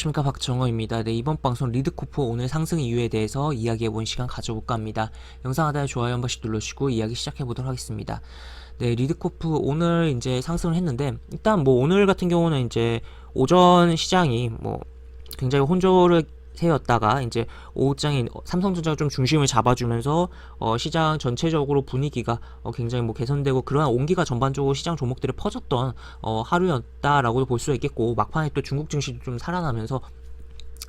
안녕하십니까, 박정호입니다. 네, 이번 방송 리드코프 오늘 상승 이유에 대해서 이야기해본 시간 가져볼까 합니다. 영상 하단에 좋아요 한 번씩 눌러주시고 이야기 시작해보도록 하겠습니다. 네, 리드코프 오늘 이제 상승을 했는데, 일단 뭐 오늘 같은 경우는 이제 오전 시장이 뭐 굉장히 혼조를 세웠다가 이제 오후장에 삼성전자가 좀 중심을 잡아주면서 시장 전체적으로 분위기가 굉장히 뭐 개선되고 그러한 온기가 전반적으로 시장 종목들에 퍼졌던 하루였다라고도 볼 수가 있겠고, 막판에 또 중국 증시도 좀 살아나면서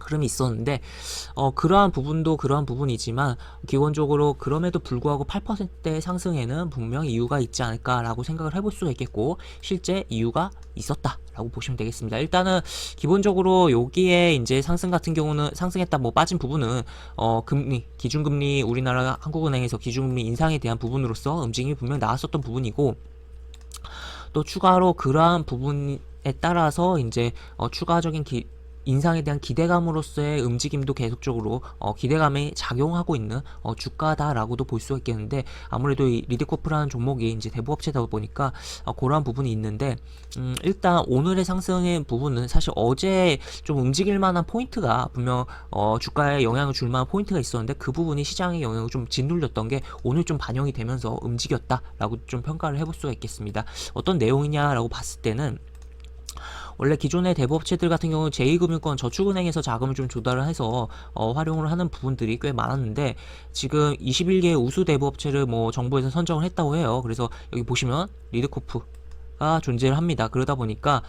흐름이 있었는데, 그러한 부분도 그러한 부분이지만 기본적으로 그럼에도 불구하고 8%의 상승에는 분명히 이유가 있지 않을까라고 생각을 해볼 수가 있겠고, 실제 이유가 있었다라고 보시면 되겠습니다. 일단은 기본적으로 여기에 이제 상승 같은 경우는 상승했다 뭐 빠진 부분은 금리, 기준금리, 우리나라 한국은행에서 기준금리 인상에 대한 부분으로서 움직임이 분명히 나왔었던 부분이고, 또 추가로 그러한 부분에 따라서 이제 추가적인 인상에 대한 기대감으로서의 움직임도 계속적으로 기대감에 작용하고 있는 주가다라고도 볼 수가 있겠는데, 아무래도 이 리드코프라는 종목이 이제 대부업체다 보니까 그러한 부분이 있는데, 일단 오늘의 상승의 부분은 사실 어제 좀 움직일 만한 포인트가 분명 주가에 영향을 줄 만한 포인트가 있었는데, 그 부분이 시장의 영향을 좀 짓눌렸던 게 오늘 좀 반영이 되면서 움직였다라고 좀 평가를 해볼 수가 있겠습니다. 어떤 내용이냐라고 봤을 때는, 원래 기존의 대부업체들 같은 경우 제2금융권 저축은행에서 자금을 좀 조달을 해서 활용을 하는 부분들이 꽤 많았는데, 지금 21개 우수 대부업체를 뭐 정부에서 선정을 했다고 해요. 그래서 여기 보시면 리드코프가 존재를 합니다. 그러다 보니까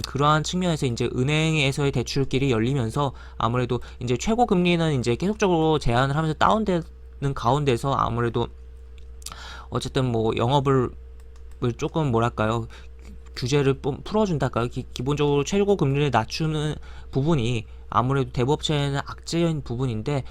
그러한 측면에서 이제 은행에서의 대출길이 열리면서 아무래도 이제 최고 금리는 이제 계속적으로 제한을 하면서 다운되는 가운데서 아무래도 어쨌든 뭐 영업을 조금 뭐랄까요, 규제를 풀어준달까요? 기본적으로 최고 금리를 낮추는 부분이 아무래도 대부업체는 악재인 부분인데,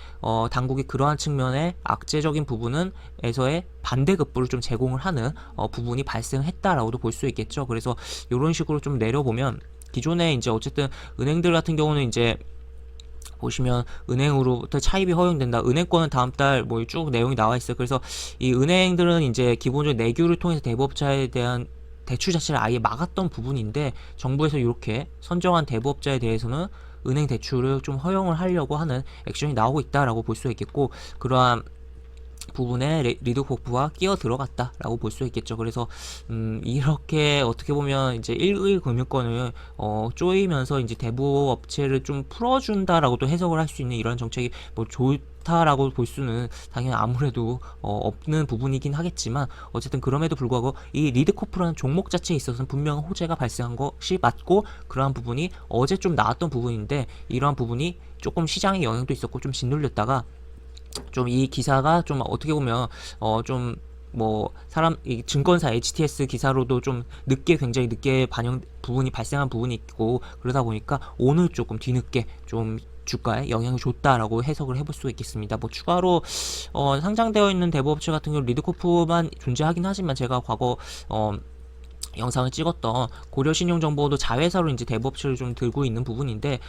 당국이 그러한 측면의 악재적인 부분은에서의 반대급부를 좀 제공을 하는 부분이 발생했다라고도 볼 수 있겠죠. 그래서 이런 식으로 좀 내려보면, 기존에 이제 어쨌든 은행들 같은 경우는 이제 보시면 은행으로부터 차입이 허용된다. 은행권은 다음 달 뭐 쭉 내용이 나와 있어요. 그래서 이 은행들은 이제 기본적으로 내규를 통해서 대부업체에 대한 대출 자체를 아예 막았던 부분인데, 정부에서 이렇게 선정한 대부업자에 대해서는 은행 대출을 좀 허용을 하려고 하는 액션이 나오고 있다라고 볼 수 있겠고, 그러한 부분에 리드코프가 끼어 들어갔다라고 볼 수 있겠죠. 그래서 이렇게 어떻게 보면 이제 1일 금융권을 쪼이면서 이제 대부업체를 좀 풀어준다라고도 해석을 할 수 있는 이런 정책이 뭐 좋다라고 볼 수는 당연히 아무래도 없는 부분이긴 하겠지만, 어쨌든 그럼에도 불구하고 이 리드코프라는 종목 자체에 있어서는 분명한 호재가 발생한 것이 맞고, 그러한 부분이 어제 좀 나왔던 부분인데, 이러한 부분이 조금 시장에 영향도 있었고 좀 짓눌렸다가, 좀 이 기사가 좀 어떻게 보면 좀 뭐 사람 이 증권사 HTS 기사로도 좀 굉장히 늦게 반영 부분이 발생한 부분이 있고, 그러다 보니까 오늘 조금 뒤늦게 좀 주가에 영향을 줬다라고 해석을 해볼 수 있겠습니다. 뭐 추가로 상장되어 있는 대부업체 같은 경우 리드코프만 존재하긴 하지만, 제가 과거 영상을 찍었던 고려신용정보도 자회사로 이제 대부업체를 좀 들고 있는 부분인데,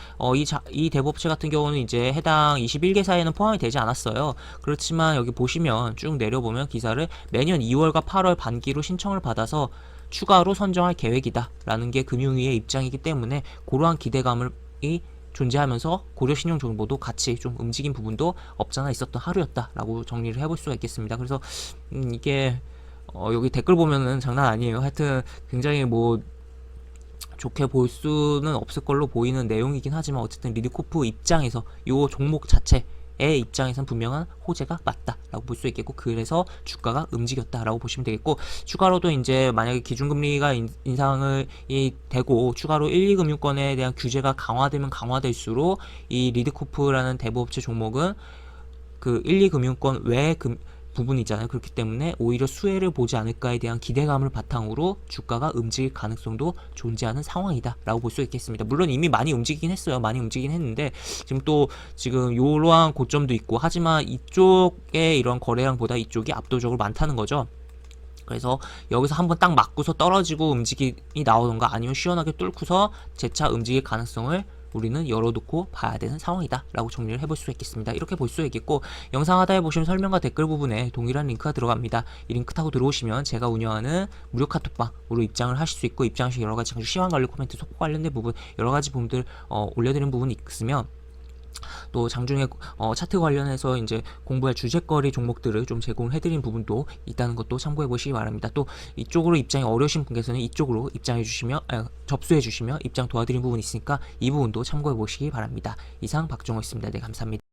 이 대부업체 같은 경우는 이제 해당 21개사에는 포함이 되지 않았어요. 그렇지만 여기 보시면 쭉 내려보면 기사를 매년 2월과 8월 반기로 신청을 받아서 추가로 선정할 계획이다 라는 게 금융위의 입장이기 때문에, 그러한 기대감이 존재하면서 고려신용정보도 같이 좀 움직인 부분도 없잖아 있었던 하루였다라고 정리를 해볼 수가 있겠습니다. 그래서 이게 여기 댓글 보면은 장난 아니에요. 하여튼 굉장히 뭐 좋게 볼 수는 없을 걸로 보이는 내용이긴 하지만, 어쨌든 리드코프 입장에서 요 종목 자체의 입장에선 분명한 호재가 맞다라고 볼 수 있겠고, 그래서 주가가 움직였다라고 보시면 되겠고, 추가로도 이제 만약에 기준금리가 인상이 되고 추가로 1, 2금융권에 대한 규제가 강화되면 강화될수록 이 리드코프라는 대부업체 종목은 그 1, 2금융권 외 부분이잖아요. 그렇기 때문에 오히려 수혜를 보지 않을까에 대한 기대감을 바탕으로 주가가 움직일 가능성도 존재하는 상황이다 라고 볼 수 있겠습니다. 물론 이미 많이 움직이긴 했어요. 많이 움직이긴 했는데, 지금 이러한 고점도 있고, 하지만 이쪽의 이런 거래량보다 이쪽이 압도적으로 많다는 거죠. 그래서 여기서 한번 딱 맞고서 떨어지고 움직임이 나오던가, 아니면 시원하게 뚫고서 재차 움직일 가능성을 우리는 열어놓고 봐야 되는 상황이다 라고 정리를 해볼 수 있겠습니다. 이렇게 볼 수 있겠고, 영상 하단에 보시면 설명과 댓글 부분에 동일한 링크가 들어갑니다. 이 링크 타고 들어오시면 제가 운영하는 무료 카톡방으로 입장을 하실 수 있고, 입장 시 여러가지 장주 시황 관리 코멘트 속보 관련된 부분 여러가지 부분들 올려드리는 부분이 있으면, 또 장중에 차트 관련해서 이제 공부할 주제거리 종목들을 좀 제공해드린 부분도 있다는 것도 참고해 보시기 바랍니다. 또 이쪽으로 입장이 어려우신 분께서는 이쪽으로 입장해 주시면 접수해 주시면 입장 도와드린 부분이 있으니까 이 부분도 참고해 보시기 바랍니다. 이상 박종호였습니다. 네, 감사합니다.